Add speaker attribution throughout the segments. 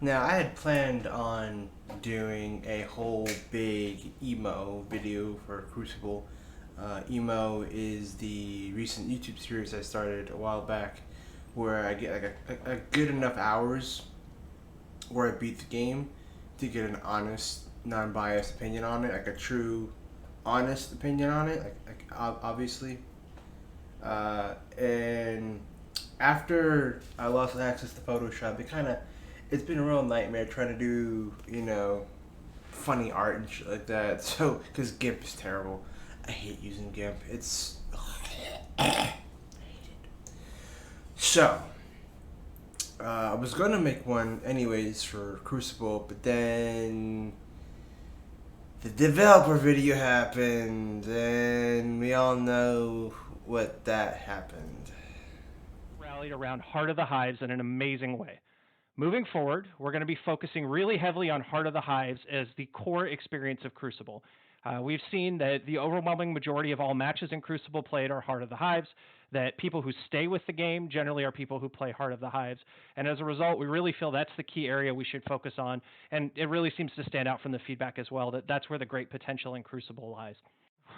Speaker 1: Now, I had planned on doing a whole big emo video for Crucible. Emo is the recent YouTube series I started a while back where I get like a good enough hours where I beat the game to get an honest, non-biased opinion on it, like a true, honest opinion on it, obviously. And after I lost access to Photoshop, it's been a real nightmare trying to do, funny art and shit like that. So, because GIMP is terrible. I hate using GIMP. I hate it. So, I was gonna make one anyways for Crucible, but then the developer video happened, and we all know what that happened.
Speaker 2: Rallied around Heart of the Hives in an amazing way. Moving forward, we're going to be focusing really heavily on Heart of the Hives as the core experience of Crucible. We've seen that the overwhelming majority of all matches in Crucible played are Heart of the Hives, that people who stay with the game generally are people who play Heart of the Hives. And as a result, we really feel that's the key area we should focus on. And it really seems to stand out from the feedback as well that that's where the great potential in Crucible lies.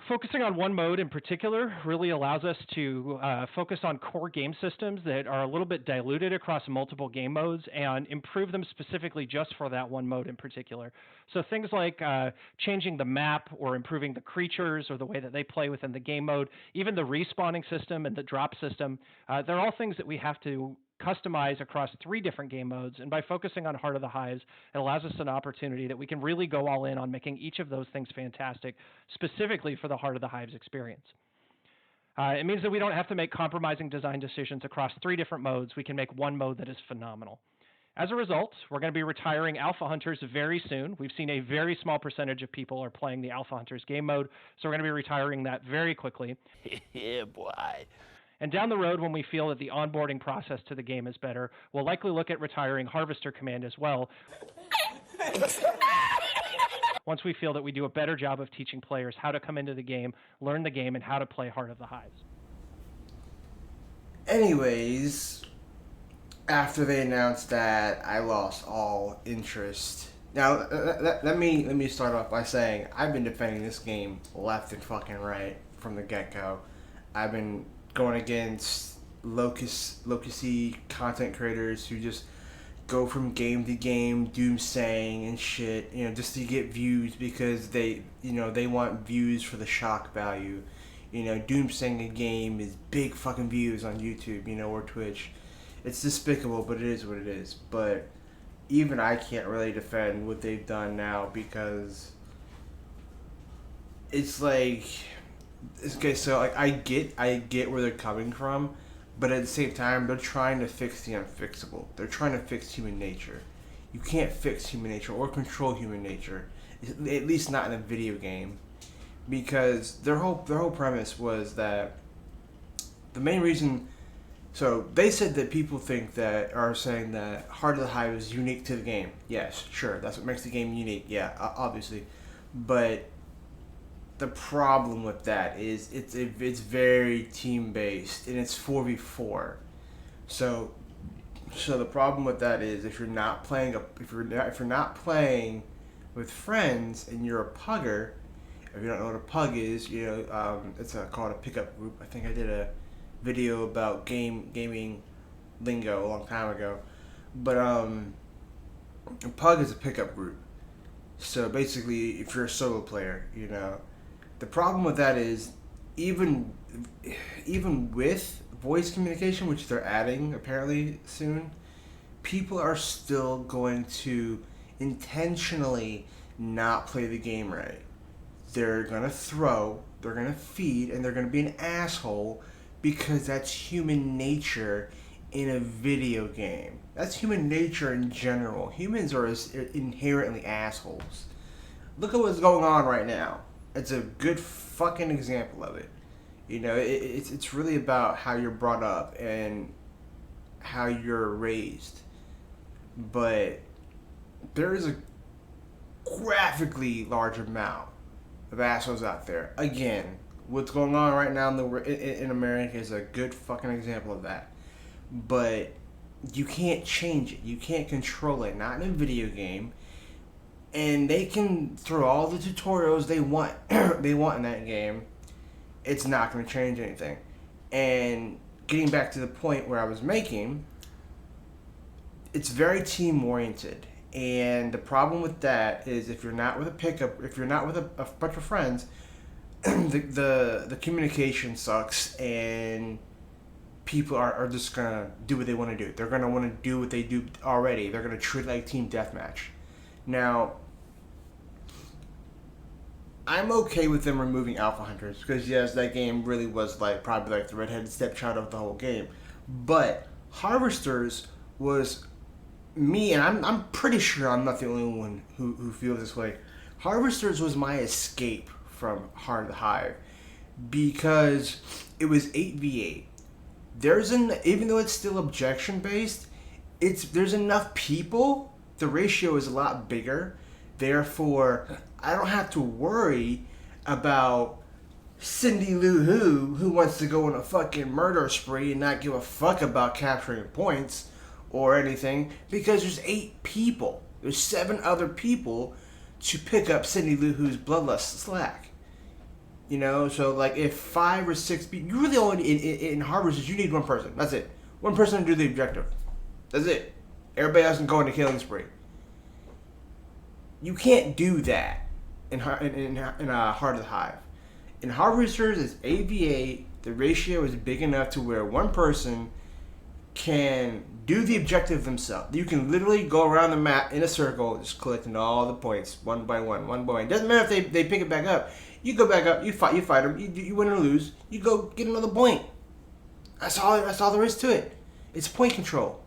Speaker 2: Focusing on one mode in particular really allows us to focus on core game systems that are a little bit diluted across multiple game modes and improve them specifically just for that one mode in particular. So things like changing the map or improving the creatures or the way that they play within the game mode, even the respawning system and the drop system, they're all things that we have to customize across 3 different game modes. And by focusing on Heart of the Hives, it allows us an opportunity that we can really go all in on making each of those things fantastic, specifically for the Heart of the Hives experience. It means that we don't have to make compromising design decisions across 3 different modes. We can make one mode that is phenomenal. As a result, we're going to be retiring Alpha Hunters very soon. We've seen a very small percentage of people are playing the Alpha Hunters game mode, so we're going to be retiring that very quickly.
Speaker 3: Yeah, boy.
Speaker 2: And down the road, when we feel that the onboarding process to the game is better, we'll likely look at retiring Harvester Command as well. Once we feel that we do a better job of teaching players how to come into the game, learn the game, and how to play Heart of the Hives.
Speaker 1: Anyways, after they announced that, I lost all interest. Now, let me start off by saying I've been defending this game left and fucking right from the get go. I've been going against locusy content creators who just go from game to game doomsaying and shit, just to get views because they want views for the shock value. Doomsaying a game is big fucking views on YouTube, or Twitch. It's despicable, but it is what it is. But even I can't really defend what they've done now because it's like, okay, so like I get where they're coming from, but at the same time they're trying to fix the unfixable. They're trying to fix human nature. You can't fix human nature or control human nature, at least not in a video game, because their whole premise was that the main reason. So they said that people are saying that Heart of the Hive is unique to the game. Yes, sure, that's what makes the game unique. Yeah, obviously, but the problem with that is it's very team based and it's 4v4. So the problem with that is if you're not playing with friends and you're a pugger. If you don't know what a pug is, it's called a pickup group. I think I did a video about gaming lingo a long time ago, but a pug is a pickup group. So basically, if you're a solo player, the problem with that is even with voice communication, which they're adding apparently soon, people are still going to intentionally not play the game right. They're gonna throw, they're gonna feed, and they're gonna be an asshole because that's human nature in a video game. That's human nature in general. Humans are inherently assholes. Look at what's going on right now. It's a good fucking example of it. It's really about how you're brought up and how you're raised. But there is a graphically large amount of assholes out there. Again, what's going on right now in America is a good fucking example of that. But you can't change it. You can't control it. Not in a video game. And they can throw all the tutorials they want they want in that game. It's not going to change anything. And getting back to the point where I was making, it's very team oriented. And the problem with that is if you're not with a pickup, if you're not with a bunch of friends, the communication sucks, and people are just gonna do what they want to do. They're gonna want to do what they do already. They're gonna treat it like team deathmatch. Now, I'm okay with them removing Alpha Hunters because yes, that game really was probably the redheaded stepchild of the whole game. But Harvesters was me, and I'm pretty sure I'm not the only one who feels this way. Harvesters was my escape from Heart of the Hive because it was 8v8. Even though it's still objection based, there's enough people. The ratio is a lot bigger. Therefore, I don't have to worry about Cindy Lou who wants to go on a fucking murder spree and not give a fuck about capturing points or anything because there's 8 people. There's 7 other people to pick up Cindy Lou Who's bloodlust slack. You know, so if 5 or 6 people, you really only in Harvesters you need one person. That's it. One person to do the objective. That's it. Everybody else can go on a killing spree. You can't do that in Heart of the Hive. In Harvesters, it's 8v8. The ratio is big enough to where one person can do the objective themselves. You can literally go around the map in a circle, just collecting all the points one by one. Doesn't matter if they pick it back up. You go back up, you fight them, you win or lose, you go get another point. That's all there is to it. It's point control.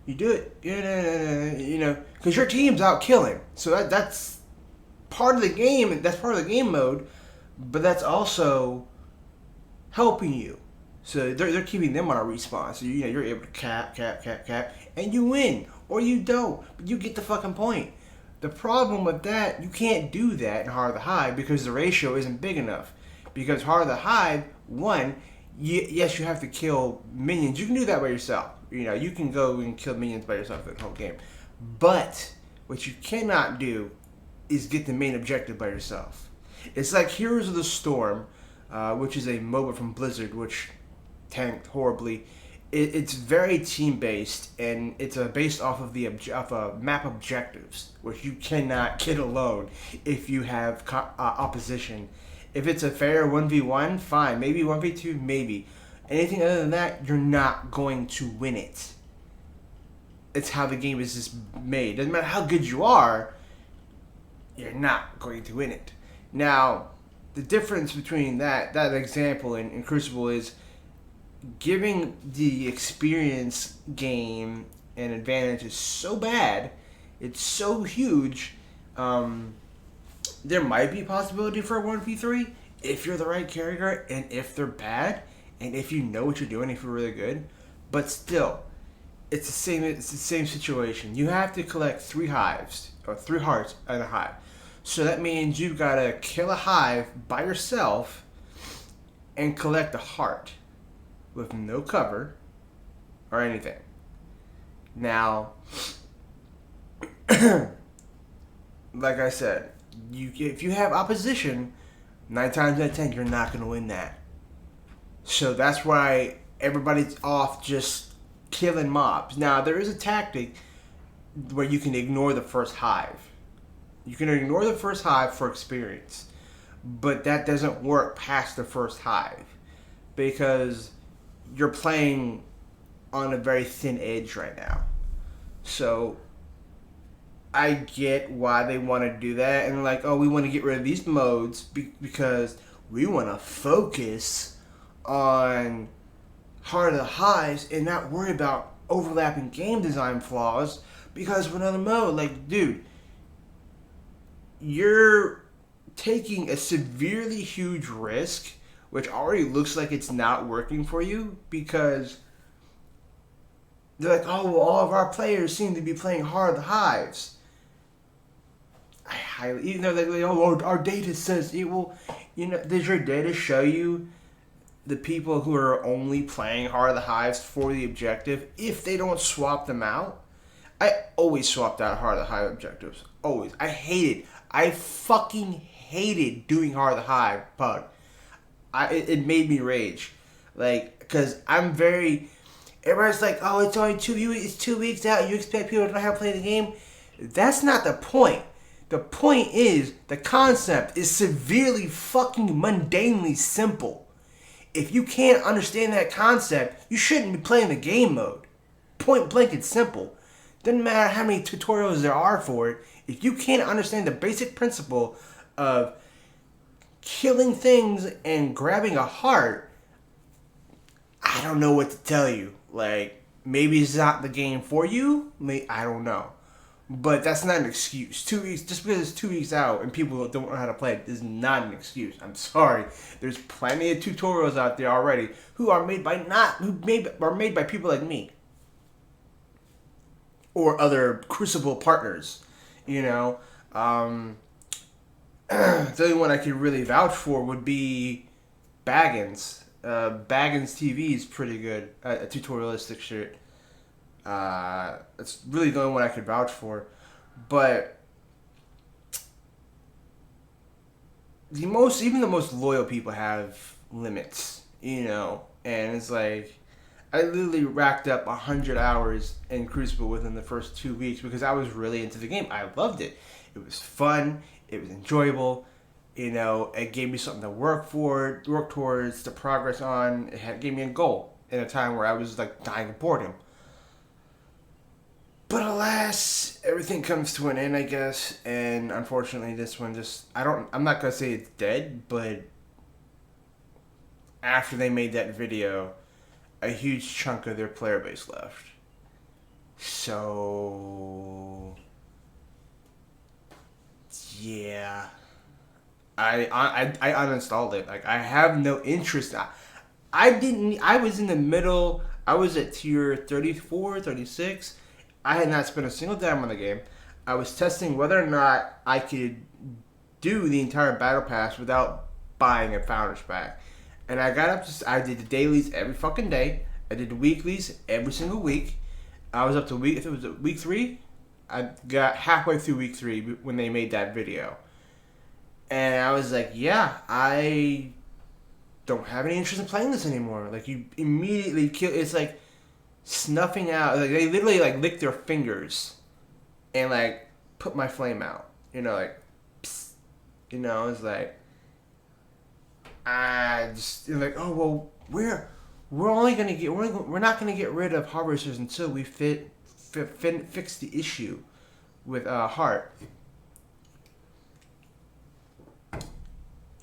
Speaker 1: You do it, because your team's out killing. So that's part of the game. That's part of the game mode, but that's also helping you. So they're keeping them on a respawn. So you're able to cap, and you win or you don't, but you get the fucking point. The problem with that, you can't do that in Heart of the Hive because the ratio isn't big enough. Because Heart of the Hive, yes, you have to kill minions. You can do that by yourself. You can go and kill minions by yourself in the whole game. But what you cannot do is get the main objective by yourself. It's like Heroes of the Storm, which is a MOBA from Blizzard, which tanked horribly. It's very team-based, and it's based off of map objectives, which you cannot get alone if you have opposition. If it's a fair 1v1, fine. Maybe 1v2, maybe. Anything other than that, you're not going to win it. It's how the game is just made. Doesn't matter how good you are, you're not going to win it. Now, the difference between that example in Crucible is giving the experience game an advantage is so bad, it's so huge, there might be a possibility for a 1v3 if you're the right character and if they're bad and if you know what you're doing, if you're really good. But still, it's the same situation. You have to collect 3 hives or 3 hearts in a hive. So that means you've got to kill a hive by yourself and collect a heart with no cover or anything. Now, like I said, if you have opposition, 9 times out of 10, you're not going to win that. So that's why everybody's off just killing mobs. Now, there is a tactic where you can ignore the first hive. You can ignore the first hive for experience. But that doesn't work past the first hive. Because you're playing on a very thin edge right now. So I get why they want to do that. And we want to get rid of these modes because we want to focus on Heart of the Hives and not worry about overlapping game design flaws because of another mode. Dude, you're taking a severely huge risk, which already looks like it's not working for you because they're like, oh, well, all of our players seem to be playing Heart of the Hives. Even though our data says it will, does your data show you the people who are only playing Heart of the Hives for the objective, if they don't swap them out, I always swapped out Heart of the Hive objectives. Always. I fucking hated doing Heart of the Hive Pug. It made me rage. Like, because I'm very... Everybody's like, oh, it's only 2 weeks out. You expect people to know how to play the game? That's not the point. The point is, the concept is severely fucking mundanely simple. If you can't understand that concept, you shouldn't be playing the game mode. Point blank, it's simple. Doesn't matter how many tutorials there are for it. If you can't understand the basic principle of killing things and grabbing a heart, I don't know what to tell you. Like, maybe it's not the game for you. I don't know. But that's not an excuse. 2 weeks, just because it's 2 weeks out and people don't know how to play it, is not an excuse. I'm sorry. There's plenty of tutorials out there already who are made by people like me or other Crucible partners. You know, the only one I could really vouch for would be Baggins. Baggins TV is pretty good at tutorialistic shit. It's really the only one I could vouch for. But even the most loyal people have limits, you know. And it's like, I literally racked up 100 hours in Crucible within the first 2 weeks because I was really into the game. I loved it. It was fun. It was enjoyable. You know, it gave me something to work towards, to progress on. Gave me a goal in a time where I was like dying of boredom. But alas, everything comes to an end, I guess. And unfortunately, this one I'm not going to say it's dead, but after they made that video, a huge chunk of their player base left. So, yeah. I uninstalled it. Like, I have no interest. I was in the middle. I was at tier 34, 36. I had not spent a single dime on the game. I was testing whether or not I could do the entire battle pass without buying a founder's pack. And I got up to, I did the dailies every fucking day. I did the weeklies every single week. I was up to week 3. I got halfway through week 3 when they made that video. And I was like, yeah, I don't have any interest in playing this anymore. Like, you immediately kill, it's like snuffing out, like, they literally, like, lick their fingers and, like, put my flame out. You know, like, psst. You know, it's like, like, oh, well, we're not gonna get rid of harvesters until we fix the issue with heart.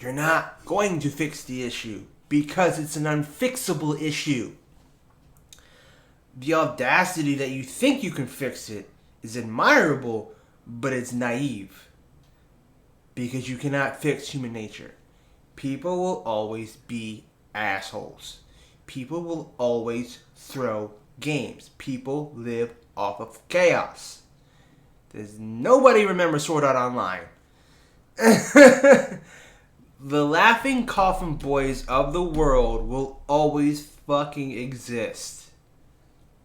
Speaker 1: You're not going to fix the issue because it's an unfixable issue. The audacity that you think you can fix it is admirable, but it's naive. Because you cannot fix human nature. People will always be assholes. People will always throw games. People live off of chaos. Does nobody remember Sword Art Online? The laughing coffin boys of the world will always fucking exist.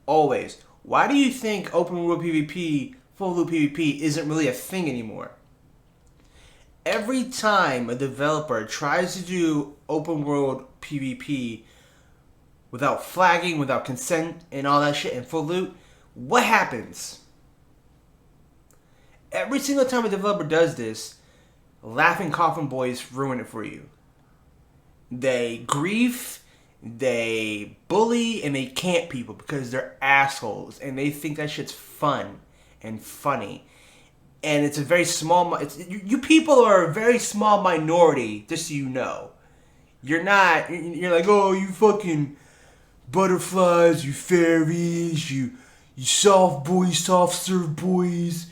Speaker 1: Always. Why do you think open world PvP, full loop PvP isn't really a thing anymore? Every time a developer tries to do open world PvP without flagging, without consent, and all that shit in full loot, what happens? Every single time a developer does this, laughing coffin boys ruin it for you. They grief, they bully, and they camp people because they're assholes and they think that shit's fun and funny. And it's a very small, you people are a very small minority, just so you know. You're like, oh, you fucking butterflies, you fairies, you soft boys, soft serve boys,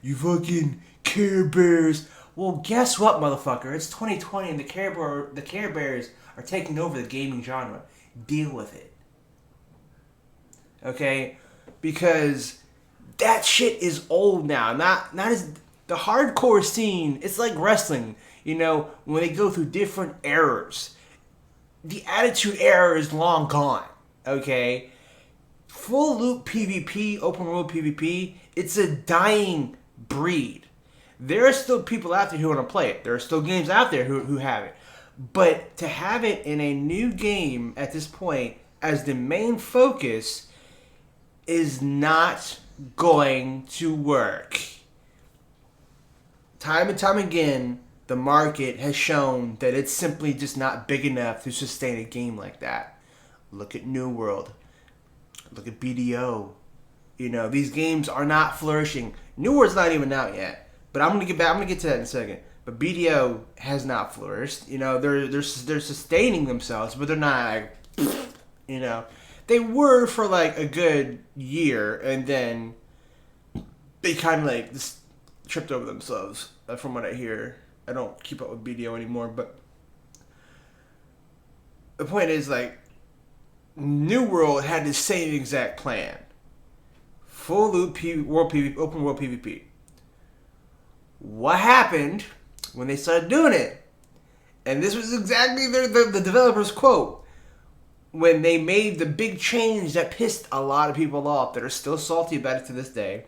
Speaker 1: you fucking Care Bears. Well, guess what, motherfucker? It's 2020 and the Care Bears are taking over the gaming genre. Deal with it. Okay? Because that shit is old now. Not as the hardcore scene, it's like wrestling. You know, when they go through different eras. the Attitude Era is long gone. Okay, full loop PvP, open world PvP, it's a dying breed. There are still people out there who want to play it. There are still games out there who have it. But to have it in a new game at this point as the main focus is not going to work. Time and time again, the market has shown that it's simply just not big enough to sustain a game like that. Look at New World. Look at BDO. You know, these games are not flourishing. New World's not even out yet. But I'm gonna get to that in a second. But BDO has not flourished. You know, they're sustaining themselves, but they're not like, you know. They were for like a good year, and then they kind of like just tripped over themselves. From what I hear, I don't keep up with BDO anymore. But the point is, like, New World had the same exact plan: full loop world PvP, open world PvP. What happened when they started doing it? And this was exactly the developer's quote. When they made the big change that pissed a lot of people off that are still salty about it to this day.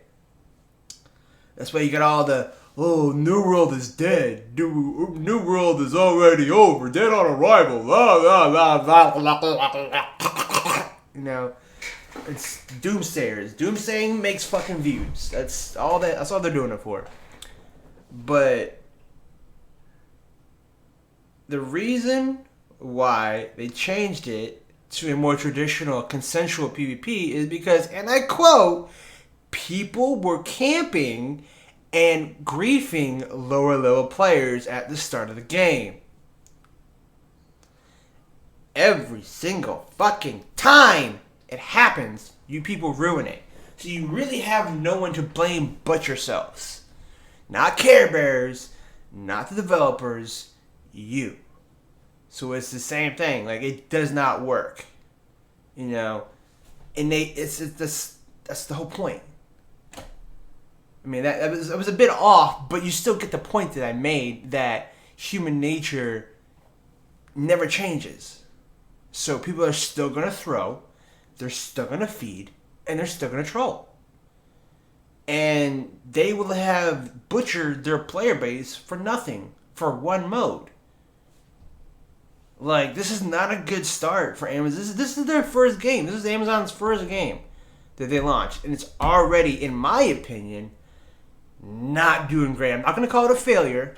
Speaker 1: That's why you got all the, oh, New World is dead. New World is already over. Dead on arrival. You know, it's doomsayers. Doomsaying makes fucking views. That's all they're doing it for. But the reason why they changed it to a more traditional consensual PvP is because, and I quote, people were camping and griefing lower level players at the start of the game. Every single fucking time it happens, you people ruin it. So you really have no one to blame but yourselves. Not Care Bears, not the developers, you. So it's the same thing. Like, it does not work, you know. And that's the whole point. I mean, that was a bit off, but you still get the point that I made, that human nature never changes. So people are still gonna throw, they're still gonna feed, and they're still gonna troll. And they will have butchered their player base for nothing, for one mode. Like, this is not a good start for Amazon. This is their first game. This is Amazon's first game that they launched. And it's already, in my opinion, not doing great. I'm not going to call it a failure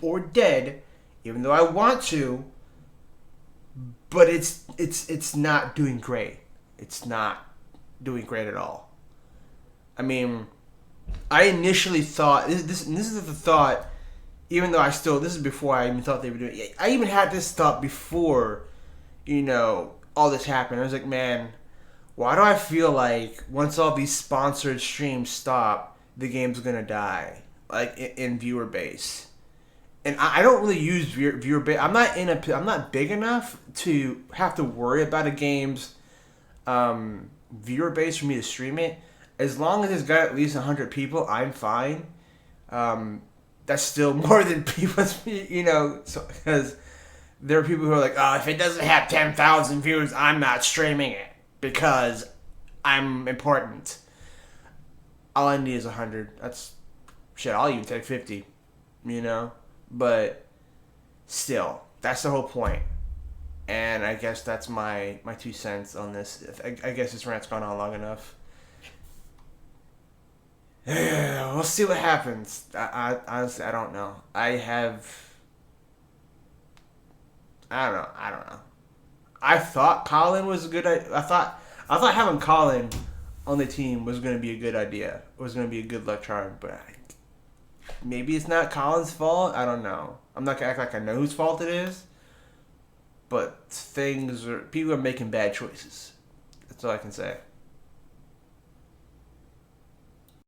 Speaker 1: or dead, even though I want to. But it's not doing great. It's not doing great at all. I mean, I initially thought, this is the thought, even though this is before I even thought they were doing it. I even had this thought before, you know, all this happened. I was like, man, why do I feel like once all these sponsored streams stop, the game's gonna die, like in viewer base? And I don't really use viewer base. I'm not big enough to have to worry about a game's viewer base for me to stream it. As long as it's got at least 100 people, I'm fine. That's still more than people, you know, because there are people who are like, oh, if it doesn't have 10,000 views, I'm not streaming it because I'm important. All I need is 100. That's, shit, I'll even take 50, you know? But still, that's the whole point. And I guess that's my 2 cents on this. I guess this rant's gone on long enough. Yeah, we'll see what happens. I honestly, I don't know. I don't know. I thought Colin was a good idea. I thought having Colin on the team was going to be a good idea. It was going to be a good luck charm, but maybe it's not Colin's fault. I don't know. I'm not going to act like I know whose fault it is. But people are making bad choices. That's all I can say.